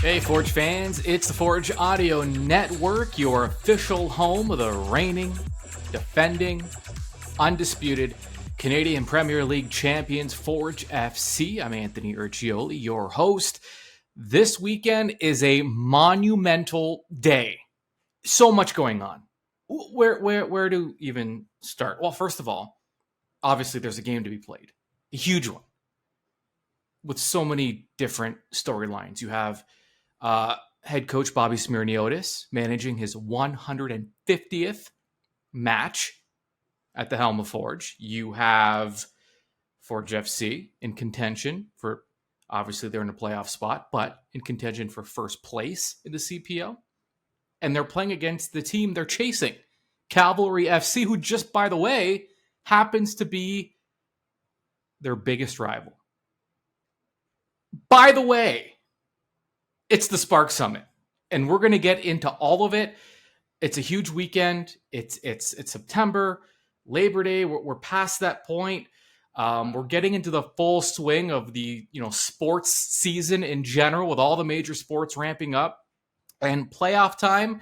Hey, Forge fans, it's the Forge Audio Network, your official home of the reigning, defending, undisputed Canadian Premier League champions, Forge FC. I'm Anthony Urcioli, your host. This weekend is a monumental day. So much going on. Where to even start? Well, first of all, obviously there's a game to be played, a huge one, with so many different storylines. You have head coach Bobby Smirniotis managing his 150th match at the helm of Forge. You have Forge FC in contention for, obviously they're in a playoff spot, but in contention for first place in the CPL. And they're playing against the team they're chasing, Cavalry FC, who just, by the way, happens to be their biggest rival. By the way, it's the Spark Summit, and we're going to get into all of it. It's a huge weekend. It's September, Labor Day. We're past that point. We're getting into the full swing of the sports season in general, with all the major sports ramping up, and playoff time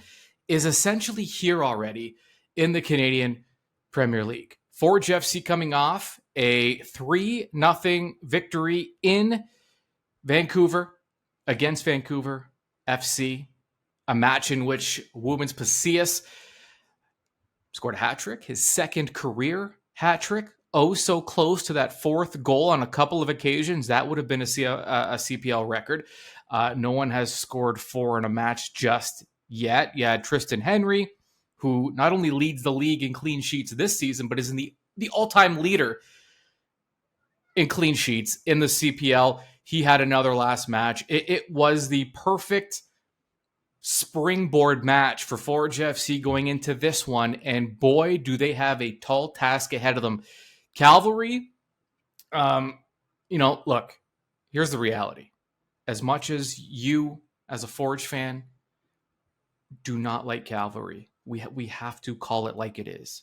is essentially here already in the Canadian Premier League. Forge FC coming off a 3-0 victory in Vancouver against Vancouver FC, a match in which Women's Pacius scored a hat trick, his second career hat trick. Oh, so close to that fourth goal on a couple of occasions. That would have been a CPL record. No one has scored 4 in a match just yet. You had Tristan Henry, who not only leads the league in clean sheets this season, but is in the all-time leader in clean sheets in the CPL. He had another last match. It was the perfect springboard match for Forge FC going into this one, and boy, do they have a tall task ahead of them. Cavalry, look, here's the reality. As much as you, as a Forge fan, do not like Cavalry, we have to call it like it is.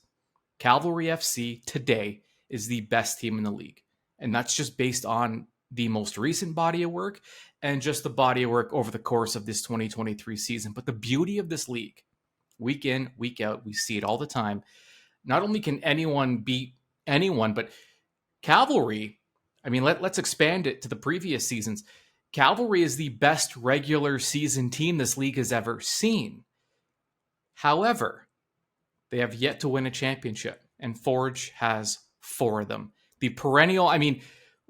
Cavalry FC today is the best team in the league, and that's just based on the most recent body of work and just the body of work over the course of this 2023 season. But the beauty of this league, week in, week out, we see it all the time. Not only can anyone beat anyone, but Cavalry, I mean, let's expand it to the previous seasons. Cavalry is the best regular season team this league has ever seen. However, they have yet to win a championship, and Forge has 4 of them. The perennial,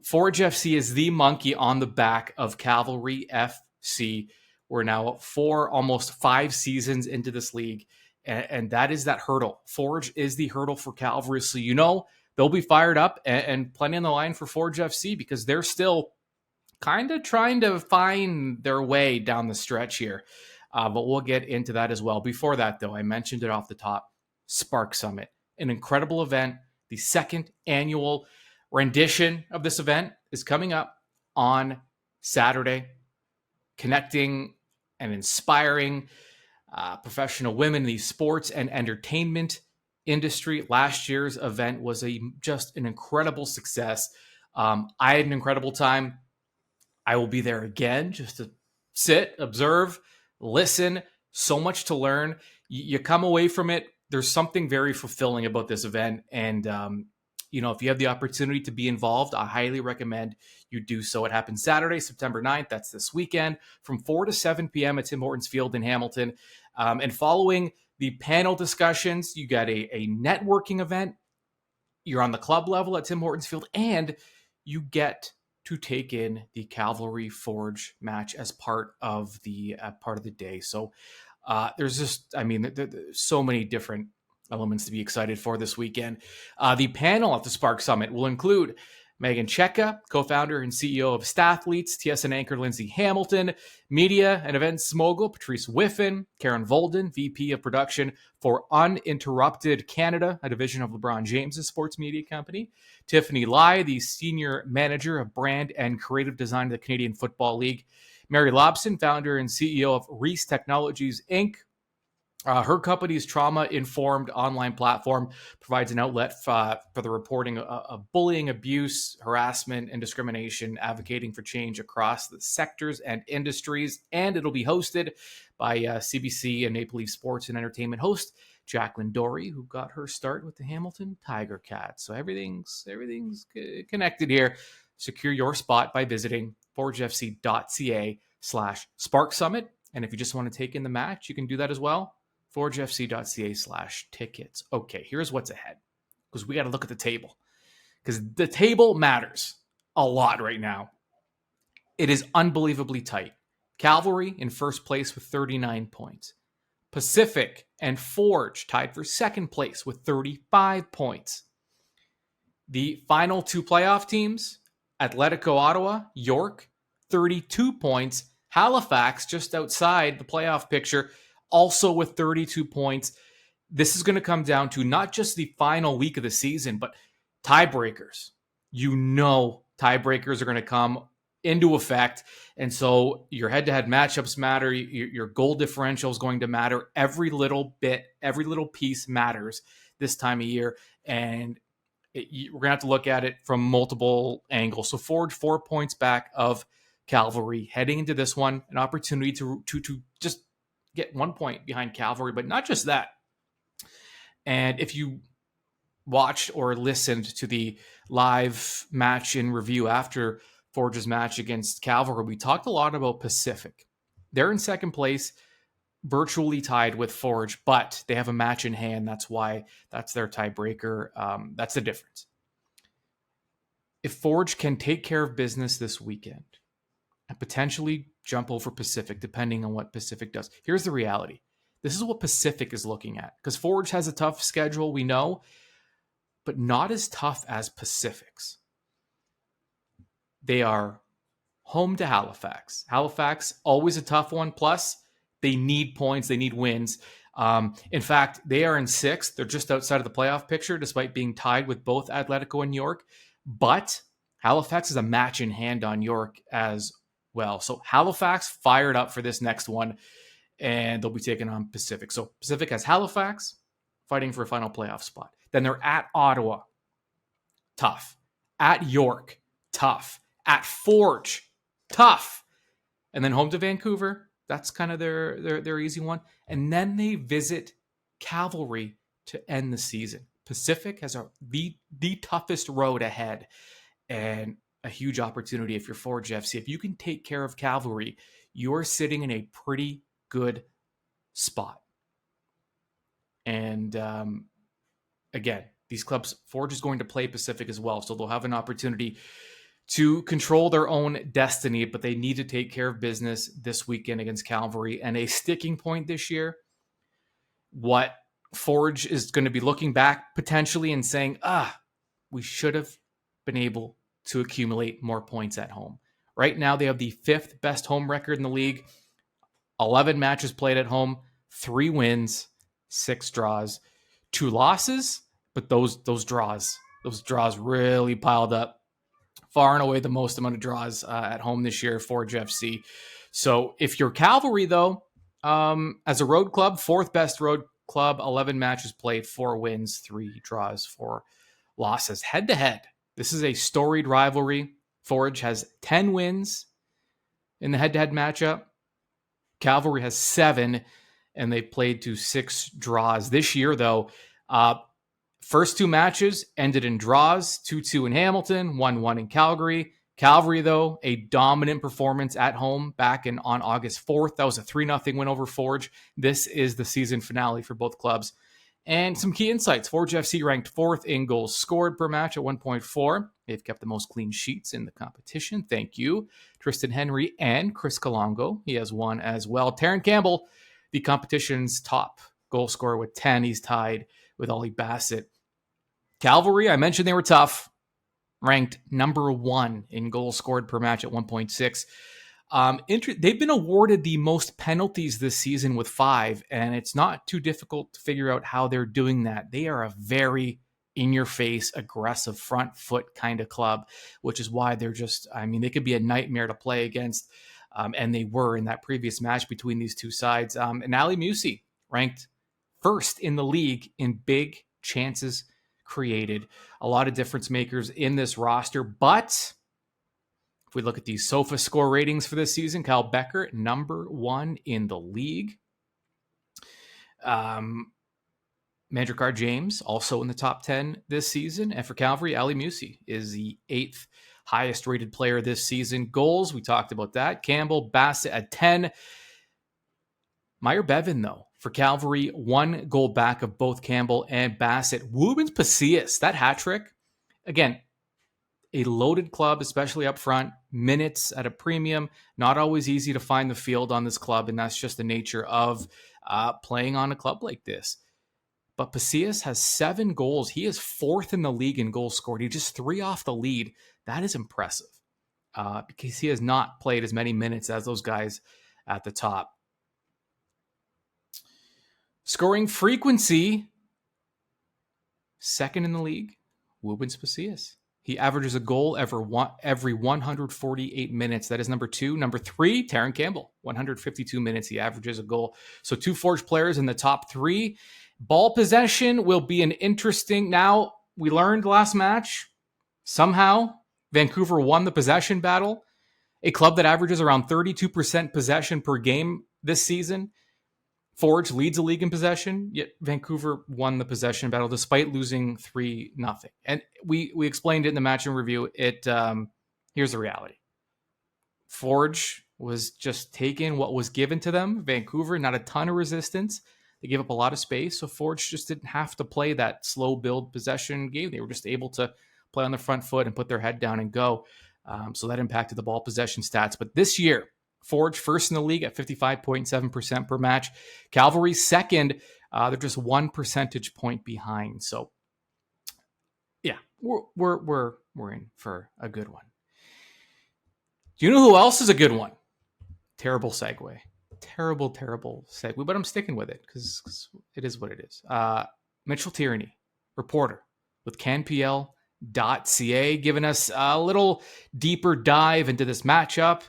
Forge FC is the monkey on the back of Cavalry FC. We're now 4, almost 5 seasons into this league, and that is that hurdle. Forge is the hurdle for Cavalry, so they'll be fired up and plenty on the line for Forge FC, because they're still kind of trying to find their way down the stretch here. But we'll get into that as well. Before that, though, I mentioned it off the top, Spark Summit, an incredible event. The second annual rendition of this event is coming up on Saturday, connecting and inspiring professional women in the sports and entertainment industry. Last year's event was just an incredible success. I had an incredible time. I will be there again just to sit, observe, listen. So much to learn. You come away from it, there's something very fulfilling about this event. And, if you have the opportunity to be involved, I highly recommend you do so. It happens Saturday, September 9th. That's this weekend from 4 to 7 p.m. at Tim Hortons Field in Hamilton. And following the panel discussions, you got a networking event. You're on the club level at Tim Hortons Field, and you get to take in the Cavalry Forge match as part of the day. So there's just, there's so many different elements to be excited for this weekend. The panel at the Spark Summit will include Megan Cheka, co-founder and CEO of Stathletes, TSN anchor Lindsay Hamilton, media and events mogul Patrice Whiffen, Karen Volden, VP of production for Uninterrupted Canada, a division of LeBron James' sports media company, Tiffany Lai, the senior manager of brand and creative design of the Canadian Football League, Mary Lobson, founder and CEO of Reese Technologies, Inc., Her company's trauma-informed online platform provides an outlet for the reporting of bullying, abuse, harassment, and discrimination, advocating for change across the sectors and industries. And it'll be hosted by CBC and Maple Leaf Sports and Entertainment host Jacqueline Dory, who got her start with the Hamilton Tiger Cats. So everything's connected here. Secure your spot by visiting forgefc.ca/Spark Summit. And if you just want to take in the match, you can do that as well. forgefc.ca/tickets. Okay, here's what's ahead, because we got to look at the table, because the table matters a lot right now. It is unbelievably tight. Cavalry in first place with 39 points. Pacific and Forge tied for second place with 35 points. The final two playoff teams, Atletico Ottawa, York, 32 points. Halifax, just outside the playoff picture, also with 32 points. This is going to come down to not just the final week of the season, but tiebreakers. Tiebreakers are going to come into effect. And so your head-to-head matchups matter. Your goal differential is going to matter. Every little bit, every little piece matters this time of year. And we're going to have to look at it from multiple angles. So Forge 4 points back of Cavalry heading into this one, an opportunity to just get 1 point behind Cavalry, but not just that. And if you watched or listened to the live match in review after Forge's match against Cavalry, we talked a lot about Pacific. They're in second place, virtually tied with Forge, but they have a match in hand. That's why that's their tiebreaker. That's the difference. If Forge can take care of business this weekend and potentially jump over Pacific, depending on what Pacific does. Here's the reality. This is what Pacific is looking at, because Forge has a tough schedule, we know, but not as tough as Pacific's. They are home to Halifax. Halifax, always a tough one. Plus, they need points. They need wins. In fact, they are in sixth. They're just outside of the playoff picture, despite being tied with both Atletico and York. But Halifax is a match in hand on York as well. So Halifax fired up for this next one, and they'll be taking on Pacific. So Pacific has Halifax fighting for a final playoff spot. Then they're at Ottawa. Tough. At York. Tough. At Forge. Tough. And then home to Vancouver. That's kind of their easy one. And then they visit Cavalry to end the season. Pacific has the toughest road ahead, and a huge opportunity if you're Forge FC. If you can take care of Cavalry, you're sitting in a pretty good spot. And again, these clubs, Forge is going to play Pacific as well, so they'll have an opportunity to control their own destiny, but they need to take care of business this weekend against Cavalry. And a sticking point this year, what Forge is going to be looking back potentially and saying, we should have been able to accumulate more points at home. Right now, they have the fifth best home record in the league. 11 matches played at home, 3 wins, 6 draws, 2 losses, but those draws really piled up. Far and away the most amount of draws at home this year for Forge FC. So if you're Cavalry, though, as a road club, 4th best road club, 11 matches played, 4 wins, 3 draws, 4 losses. Head-to-head, this is a storied rivalry. Forge has 10 wins in the head-to-head matchup. Cavalry has 7, and they played to 6 draws. This year, though, first 2 matches ended in draws, 2-2 in Hamilton, 1-1 in Calgary. Cavalry, though, a dominant performance at home back on August 4th. That was a 3-0 win over Forge. This is the season finale for both clubs. And some key insights. Forge FC ranked 4th in goals scored per match at 1.4. They've kept the most clean sheets in the competition. Thank you, Tristan Henry and Chris Kalongo. He has 1 as well. Taran Campbell, the competition's top goal scorer with 10. He's tied with Ollie Bassett. Cavalry, I mentioned they were tough. Ranked number 1 in goals scored per match at 1.6. They've been awarded the most penalties this season with 5, and it's not too difficult to figure out how they're doing that. They are a very in-your-face, aggressive, front foot kind of club, which is why they're they could be a nightmare to play against, and they were in that previous match between these two sides. And Ali Musi ranked first in the league in big chances created. A lot of difference makers in this roster, but if we look at these SOFA score ratings for this season, Kyle Becker, number 1 in the league. Mandrikar James, also in the top 10 this season. And for Calgary, Ali Musi is the 8th highest rated player this season. Goals, we talked about that. Campbell, Bassett at 10. Meyer Bevan, though, for Calgary, 1 goal back of both Campbell and Bassett. Woobens Pacius, that hat trick. Again, a loaded club, especially up front, minutes at a premium. Not always easy to find the field on this club, and that's just the nature of playing on a club like this. But Pacius has 7 goals. He is 4th in the league in goals scored. He just 3 off the lead. That is impressive because he has not played as many minutes as those guys at the top. Scoring frequency, 2nd in the league, Woobens Pacius. He averages a goal every 148 minutes. That is number 2. Number 3, Taran Campbell, 152 minutes. He averages a goal. So 2 Forge players in the top 3. Ball possession will be an interesting. Now, we learned last match, somehow Vancouver won the possession battle. A club that averages around 32% possession per game this season. Forge leads the league in possession, yet Vancouver won the possession battle despite losing 3-0. And we explained it in the match in review. Here's the reality. Forge was just taking what was given to them. Vancouver, not a ton of resistance. They gave up a lot of space, so Forge just didn't have to play that slow build possession game. They were just able to play on the front foot and put their head down and go. So that impacted the ball possession stats. But this year, Forge first in the league at 55.7% per match. Cavalry second. They're just 1 percentage point behind. So, yeah, we're in for a good one. Do you know who else is a good one? Terrible segue. Terrible segue, but I'm sticking with it because it is what it is. Mitchell Tierney, reporter with CanPL.ca, giving us a little deeper dive into this matchup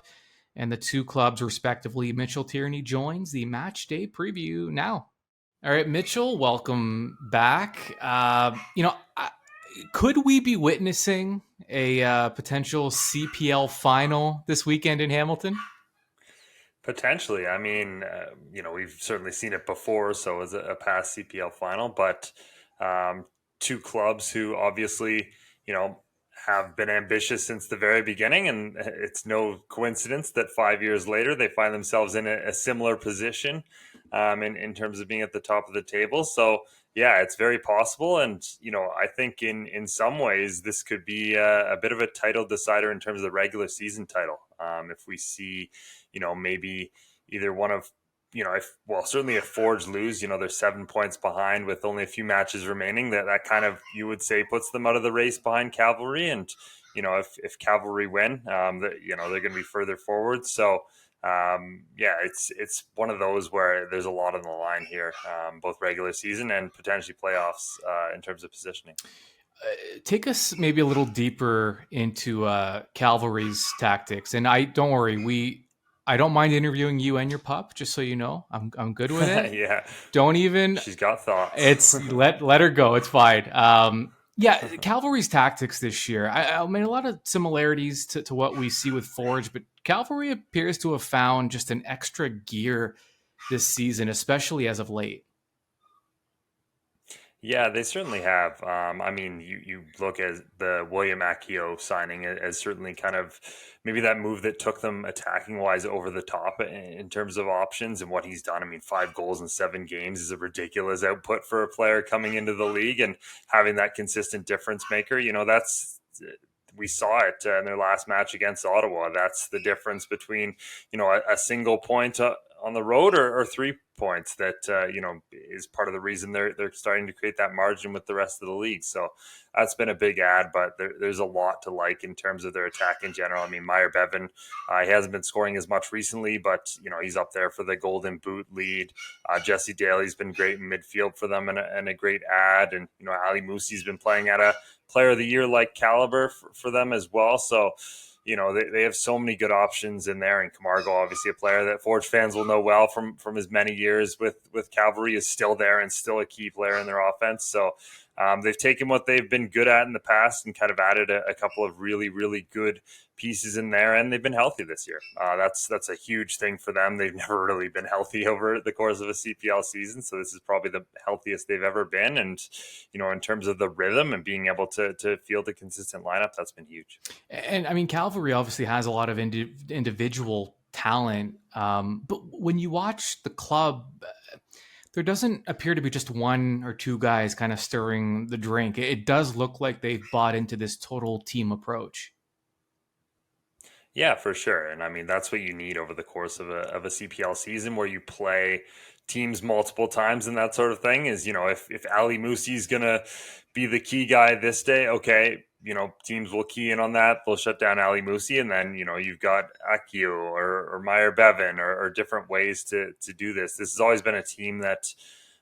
and the 2 clubs respectively. Mitchell Tierney joins the match day preview now. All right, Mitchell, welcome back. Could we be witnessing a potential CPL final this weekend in Hamilton? Potentially. I mean, we've certainly seen it before, so as a past CPL final, but 2 clubs who obviously, have been ambitious since the very beginning, and it's no coincidence that 5 years later they find themselves in a similar position in terms of being at the top of the table. So, yeah, it's very possible, and I think in some ways this could be a bit of a title decider in terms of the regular season title. If we see, maybe either one of, certainly if Forge lose, they're 7 points behind with only a few matches remaining. That kind of, you would say, puts them out of the race behind Cavalry. And if Cavalry win, they're going to be further forward. So it's one of those where there's a lot on the line here, both regular season and potentially playoffs in terms of positioning. Take us maybe a little deeper into Cavalry's tactics, and don't worry, I don't mind interviewing you and your pup, just so you know. I'm good with it. Yeah. Don't even. She's got thoughts. It's let her go. It's fine. Cavalry's tactics this year. I mean, a lot of similarities to what we see with Forge, but Cavalry appears to have found just an extra gear this season, especially as of late. Yeah, they certainly have. I mean, you look at the William Akio signing as certainly kind of maybe that move that took them attacking wise over the top in terms of options and what he's done. I mean, 5 goals in 7 games is a ridiculous output for a player coming into the league and having that consistent difference maker. We saw it in their last match against Ottawa. That's the difference between, a single point on the road or 3 points that is part of the reason they're starting to create that margin with the rest of the league. So that's been a big add, but there's a lot to like in terms of their attack in general. I mean, Meyer Bevan, he hasn't been scoring as much recently, but he's up there for the Golden Boot lead. Jesse Daly's been great in midfield for them and a great add, and Ali Musi's been playing at a Player of the Year like caliber for them as well. So they have so many good options in there. And Camargo, obviously a player that Forge fans will know well from his many years with Cavalry, is still there and still a key player in their offense. So they've taken what they've been good at in the past and kind of added a couple of really, really good pieces in there, and they've been healthy this year. That's a huge thing for them. They've never really been healthy over the course of a CPL season, so this is probably the healthiest they've ever been. And in terms of the rhythm and being able to field a consistent lineup, that's been huge. And I mean, Calvary obviously has a lot of individual talent, but when you watch the club, there doesn't appear to be just one or two guys kind of stirring the drink. It does look like they've bought into this total team approach. Yeah, for sure. And I mean, that's what you need over the course of a CPL season where you play teams multiple times and that sort of thing is, if Ali Musi is going to be the key guy this day, okay, teams will key in on that. They'll shut down Ali Musi. And then, you've got Akio or Meyer Bevan or different ways to do this. This has always been a team that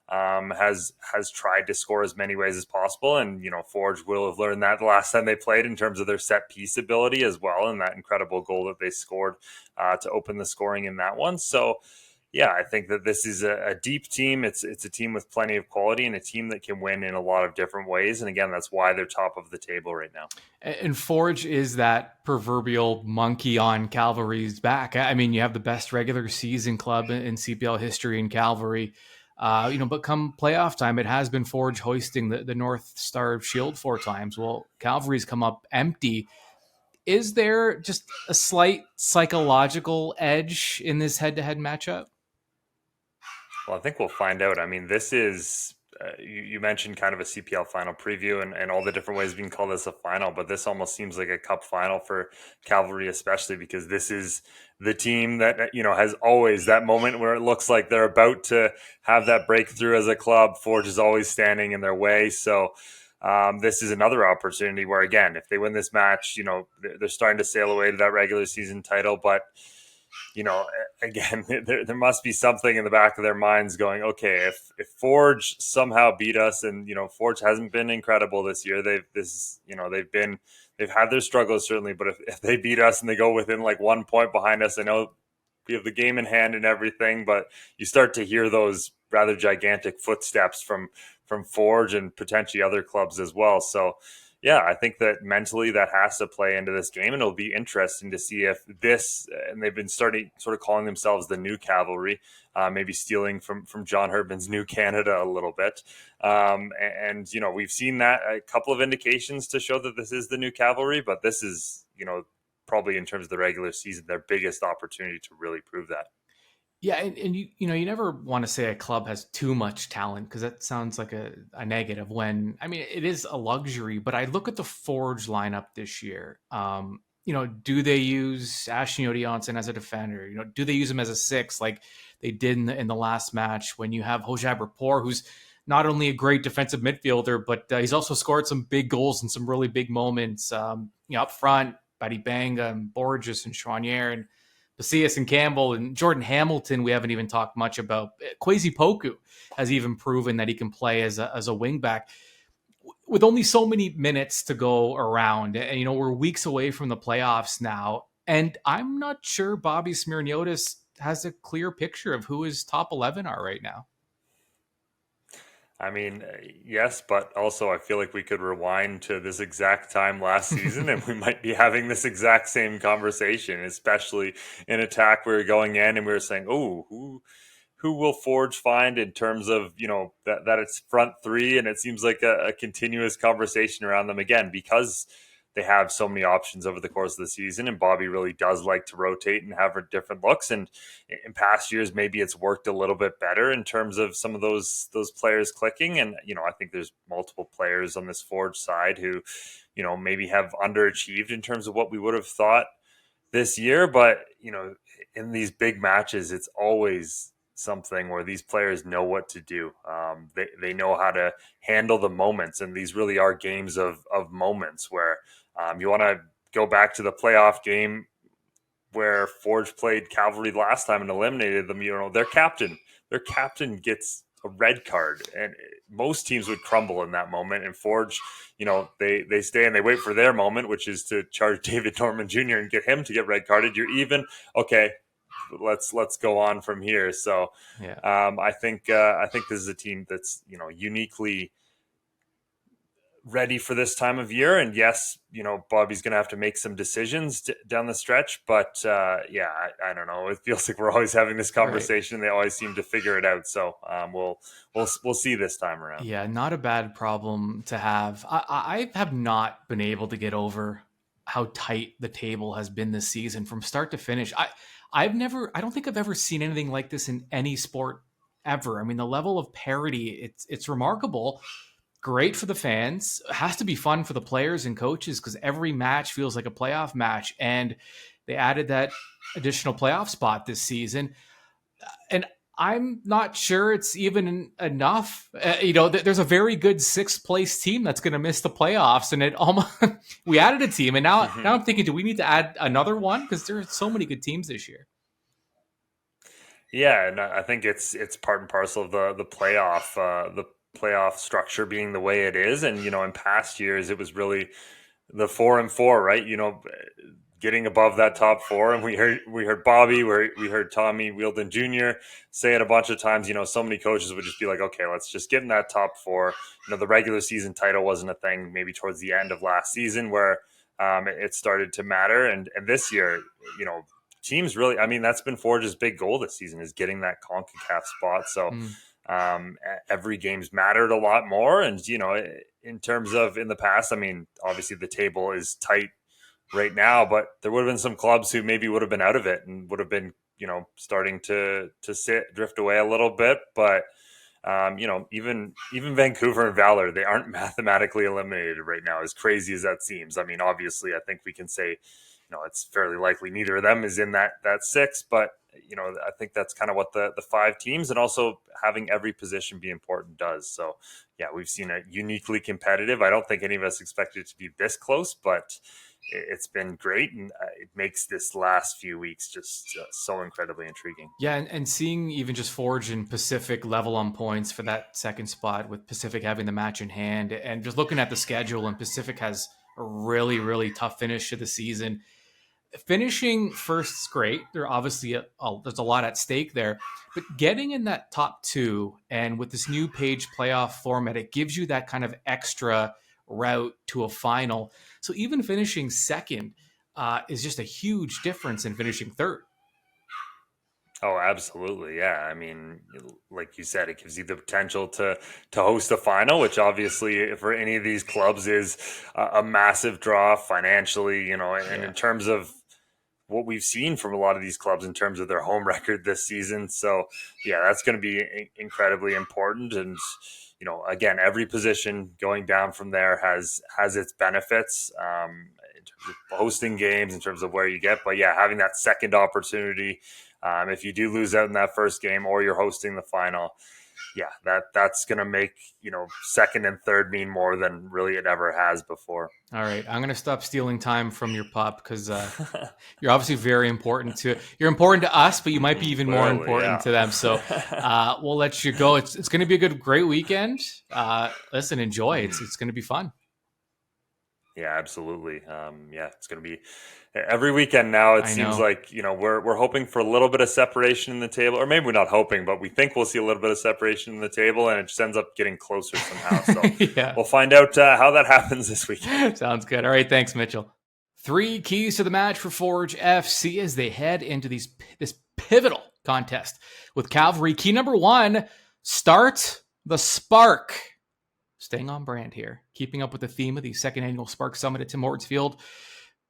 has tried to score as many ways as possible. And, Forge will have learned that the last time they played in terms of their set piece ability as well. And that incredible goal that they scored to open the scoring in that one. So, yeah, I think that this is a deep team. It's a team with plenty of quality and a team that can win in a lot of different ways. And again, that's why they're top of the table right now. And Forge is that proverbial monkey on Calvary's back. I mean, you have the best regular season club in CPL history in Calvary. But come playoff time, it has been Forge hoisting the North Star Shield 4 times. Well, Calvary's come up empty. Is there just a slight psychological edge in this head-to-head matchup? Well, I think we'll find out. I mean, this is, you mentioned kind of a CPL final preview and all the different ways we can call this a final, but this almost seems like a cup final for Cavalry, especially because this is the team that, has always that moment where it looks like they're about to have that breakthrough as a club. Forge is always standing in their way. So, this is another opportunity where, again, if they win this match, they're starting to sail away to that regular season title, but again, there must be something in the back of their minds going, okay, if Forge somehow beat us, and Forge hasn't been incredible this year. They've had their struggles certainly, but if they beat us and they go within like 1 point behind us, I know we have the game in hand and everything, but you start to hear those rather gigantic footsteps from Forge and potentially other clubs as well. So yeah, I think that mentally that has to play into this game, and it'll be interesting to see if this, and they've been starting sort of calling themselves the new Cavalry, maybe stealing from John Herdman's New Canada a little bit. And we've seen that a couple of indications to show that this is the new Cavalry, but this is, probably in terms of the regular season, their biggest opportunity to really prove that. Yeah, and you never want to say a club has too much talent because that sounds like a negative. When I mean it is a luxury, but I look at the Forge lineup this year. Do they use Ashney Johnson as a defender? Do they use him as a six like they did in the last match when you have Hojab Rapport, who's not only a great defensive midfielder, but he's also scored some big goals in some really big moments. Up front, Buddy Banga and Borges and Chouanier and Pacias and Campbell and Jordan Hamilton, we haven't even talked much about. Kwesi Poku has even proven that he can play as a wingback with only so many minutes to go around. And, we're weeks away from the playoffs now. And I'm not sure Bobby Smirniotis has a clear picture of who his top 11 are right now. I mean, yes, but also I feel like we could rewind to this exact time last season and we might be having this exact same conversation, especially in attack. We were going in and we were saying, oh, who will Forge find in terms of, that it's front three, and it seems like a continuous conversation around them again because they have so many options over the course of the season, and Bobby really does like to rotate and have different looks. And in past years, maybe it's worked a little bit better in terms of some of those players clicking. And I think there's multiple players on this Forge side who, maybe have underachieved in terms of what we would have thought this year. But in these big matches, it's always something where these players know what to do. They know how to handle the moments, and these really are games of moments where you want to go back to the playoff game where Forge played Cavalry last time and eliminated them. Their captain gets a red card, and most teams would crumble in that moment. And Forge, they stay and they wait for their moment, which is to charge David Norman Jr. and get him to get red carded. You're even. Okay, let's go on from here. So Yeah. I think this is a team that's uniquely ready for this time of year. And yes, Bobby's going to have to make some decisions down the stretch. But I don't know. It feels like we're always having this conversation. Right. They always seem to figure it out. So we'll see this time around. Yeah, not a bad problem to have. I have not been able to get over how tight the table has been this season from start to finish. I don't think I've ever seen anything like this in any sport ever. I mean, the level of parity, it's remarkable. Great for the fans. It has to be fun for the players and coaches because every match feels like a playoff match. And they added that additional playoff spot this season. And I'm not sure it's even enough. There's a very good sixth place team that's going to miss the playoffs. And it almost, we added a team. And now I'm thinking, do we need to add another one? Because there are so many good teams this year. Yeah, and I think it's part and parcel of the playoff structure being the way it is. And, in past years, it was really the 4 and 4, right? Getting above that top 4. And we heard Bobby, we heard Tommy Wheeldon Jr. say it a bunch of times. So many coaches would just be like, okay, let's just get in that top 4. The regular season title wasn't a thing maybe towards the end of last season where it started to matter. And this year, teams really, that's been Forge's big goal this season, is getting that CONCACAF spot. So every game's mattered a lot more. And, in terms of in the past, obviously the table is tight right now, but there would have been some clubs who maybe would have been out of it and would have been, starting to drift away a little bit. But, even Vancouver and Valor, they aren't mathematically eliminated right now, as crazy as that seems. Obviously, I think we can say, it's fairly likely neither of them is in that 6, but I think that's kind of what the 5 teams and also having every position be important does. So yeah, we've seen it uniquely competitive. I don't think any of us expected it to be this close, but it's been great. And it makes this last few weeks just so incredibly intriguing. Yeah. And seeing even just Forge and Pacific level on points for that second spot, with Pacific having the match in hand, and just looking at the schedule, and Pacific has a really, really tough finish to the season. Finishing first is great. There obviously there's a lot at stake there, but getting in that top 2 and with this new page playoff format, it gives you that kind of extra route to a final. So even finishing second is just a huge difference in finishing third. Oh, absolutely. Yeah. Like you said, it gives you the potential to host a final, which obviously for any of these clubs is a massive draw financially, and in terms of what we've seen from a lot of these clubs in terms of their home record this season. So yeah, that's going to be incredibly important. And, again, every position going down from there has its benefits in terms of hosting games, in terms of where you get, but yeah, having that second opportunity, if you do lose out in that first game or you're hosting the final, yeah, that's going to make, second and third mean more than really it ever has before. All right. I'm going to stop stealing time from your pup because you're obviously very important you're important to us, but you might be even more important to them. So we'll let you go. It's going to be a great weekend. Listen, enjoy. It's going to be fun. Yeah, absolutely. It's going to be every weekend now. It seems like, we're hoping for a little bit of separation in the table, or maybe we're not hoping, but we think we'll see a little bit of separation in the table, and it just ends up getting closer somehow. So We'll find out how that happens this weekend. Sounds good. All right. Thanks, Mitchell. 3 keys to the match for Forge FC as they head into this pivotal contest with Cavalry. Key number 1, start the spark. Staying on brand here, keeping up with the theme of the second annual Spark Summit at Tim Hortons Field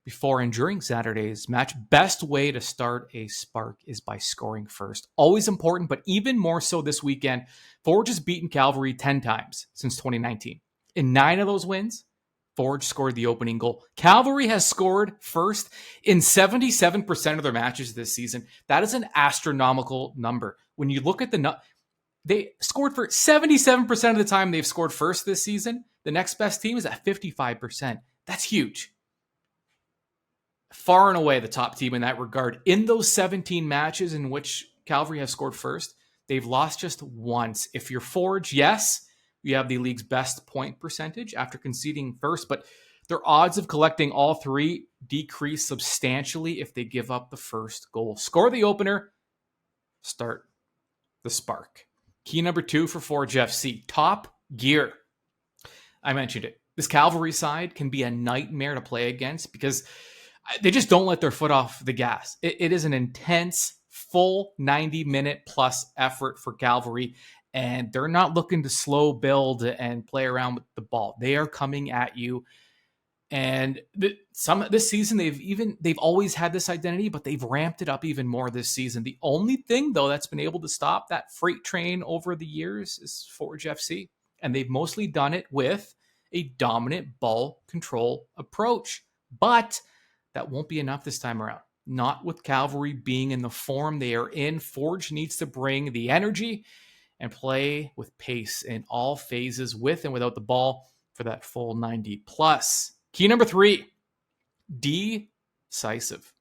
before and during Saturday's match. Best way to start a spark is by scoring first. Always important, but even more so this weekend. Forge has beaten Cavalry 10 times since 2019. In 9 of those wins, Forge scored the opening goal. Cavalry has scored first in 77% of their matches this season. That is an astronomical number. When you look at they scored for 77% of the time they've scored first this season. The next best team is at 55%. That's huge. Far and away the top team in that regard. In those 17 matches in which Cavalry has scored first, they've lost just once. If you're Forge, yes, We have the league's best point percentage after conceding first, but their odds of collecting all three decrease substantially if they give up the first goal. Score the opener, start the spark. Key number 2 for Forge FC, top gear. I mentioned it. This Cavalry side can be a nightmare to play against because they just don't let their foot off the gas. It is an intense, full 90-minute plus effort for Cavalry, and they're not looking to slow build and play around with the ball. They are coming at you. And this season, they've always had this identity, but they've ramped it up even more this season. The only thing, though, that's been able to stop that freight train over the years is Forge FC. And they've mostly done it with a dominant ball control approach. But that won't be enough this time around. Not with Cavalry being in the form they are in. Forge needs to bring the energy and play with pace in all phases, with and without the ball, for that full 90 plus. Key number 3, decisive.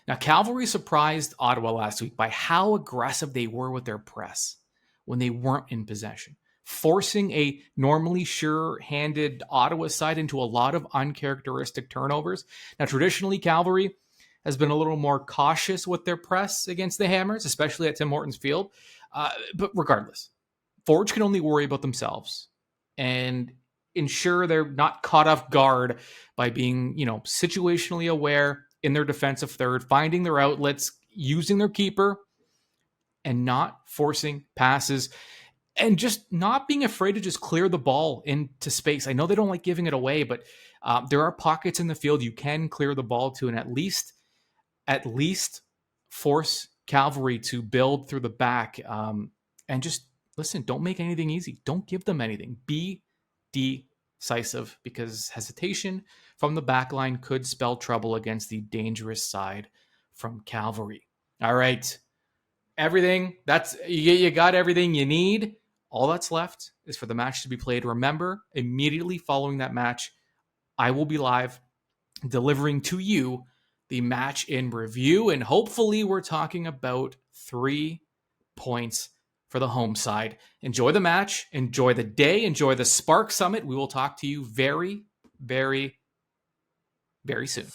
Now, Cavalry surprised Ottawa last week by how aggressive they were with their press when they weren't in possession, forcing a normally sure-handed Ottawa side into a lot of uncharacteristic turnovers. Now, traditionally, Cavalry has been a little more cautious with their press against the Hammers, especially at Tim Hortons Field. But regardless, Forge can only worry about themselves and ensure they're not caught off guard by being, situationally aware in their defensive third, finding their outlets, using their keeper, and not forcing passes, and just not being afraid to just clear the ball into space. I know they don't like giving it away, but there are pockets in the field you can clear the ball to, and at least force Cavalry to build through the back, and just listen. Don't make anything easy. Don't give them anything. Be decisive, because hesitation from the back line could spell trouble against the dangerous side from Cavalry. All right. Everything you got everything you need. All that's left is for the match to be played. Remember, immediately following that match, I will be live delivering to you the match in review, and hopefully we're talking about 3 points for the home side. Enjoy the match, enjoy the day, enjoy the Spark Summit. We will talk to you very, very, very soon.